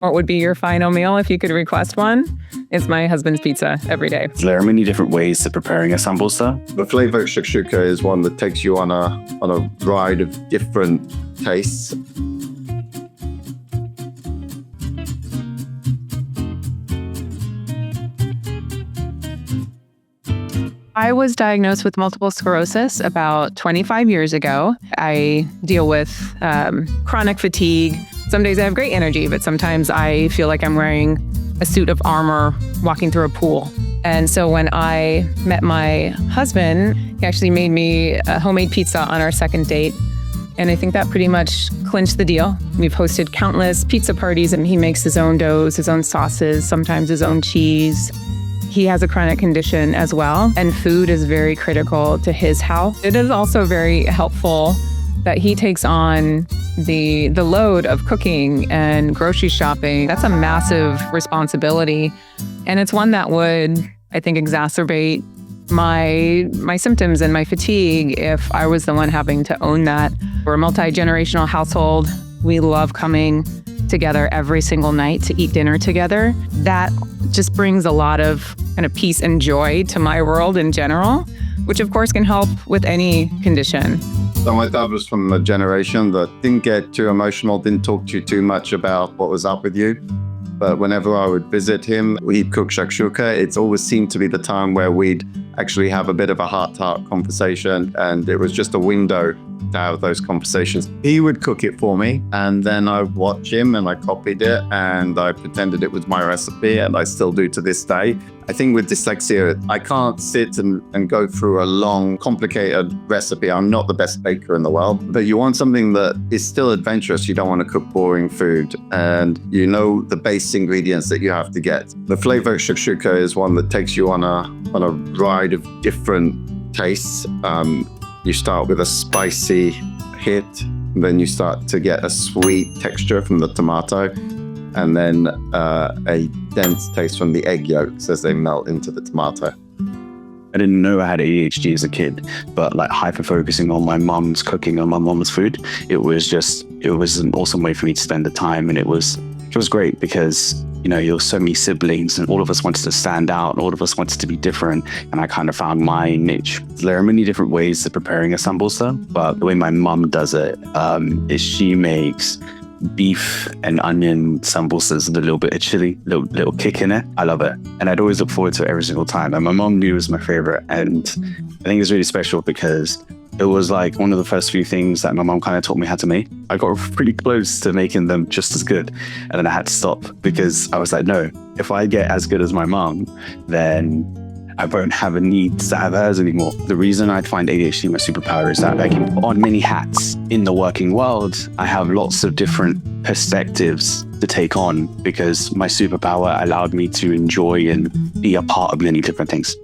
What would be your final meal if you could request one? It's my husband's pizza every day. There are many different ways to preparing a sambusa. The flavor shakshuka is one that takes you on a ride of different tastes. I was diagnosed with multiple sclerosis about 25 years ago. I deal with chronic fatigue. Some days I have great energy, but sometimes I feel like I'm wearing a suit of armor walking through a pool. And so when I met my husband, he actually made me a homemade pizza on our second date. And I think that pretty much clinched the deal. We've hosted countless pizza parties, and he makes his own doughs, his own sauces, sometimes his own cheese. He has a chronic condition as well, and food is very critical to his health. It is also very helpful that he takes on the load of cooking and grocery shopping. That's a massive responsibility, and it's one that would, I think, exacerbate my symptoms and my fatigue if I was the one having to own that. We're a multi-generational household. We love coming together every single night to eat dinner together. That just brings a lot of kind of peace and joy to my world in general, which of course can help with any condition. So my dad was from the generation that didn't get too emotional, didn't talk to you too much about what was up with you. But whenever I would visit him, he'd cook shakshuka. It always seemed to be the time where we'd actually have a bit of a heart-to-heart conversation, and it was just a window to have those conversations. He would cook it for me, and then I would watch him, and I copied it, and I pretended it was my recipe, and I still do to this day. I think with dyslexia, I can't sit and go through a long, complicated recipe. I'm not the best baker in the world, but you want something that is still adventurous. You don't want to cook boring food, and you know the base ingredients that you have to get. The flavor shakshuka is one that takes you on a ride of different tastes. You start with a spicy hit, then you start to get a sweet texture from the tomato, and then a dense taste from the egg yolks as they melt into the tomato. I didn't know I had ADHD as a kid, but like hyper-focusing on my mom's cooking and my mom's food, it was an awesome way for me to spend the time. And it was great because, you know, there were so many siblings and all of us wanted to stand out and all of us wanted to be different. And I kind of found my niche. There are many different ways to preparing a sambusa, but the way my mom does it is she makes beef and onion sambusas with a little bit of chili, little kick in it. I love it. And I'd always look forward to it every single time. And my mom knew it was my favorite. And I think it's really special because it was like one of the first few things that my mom kind of taught me how to make. I got pretty close to making them just as good. And then I had to stop because I was like, no, if I get as good as my mom, then I won't have a need to have hers anymore. The reason I find ADHD my superpower is that I can put on many hats in the working world. I have lots of different perspectives to take on because my superpower allowed me to enjoy and be a part of many different things.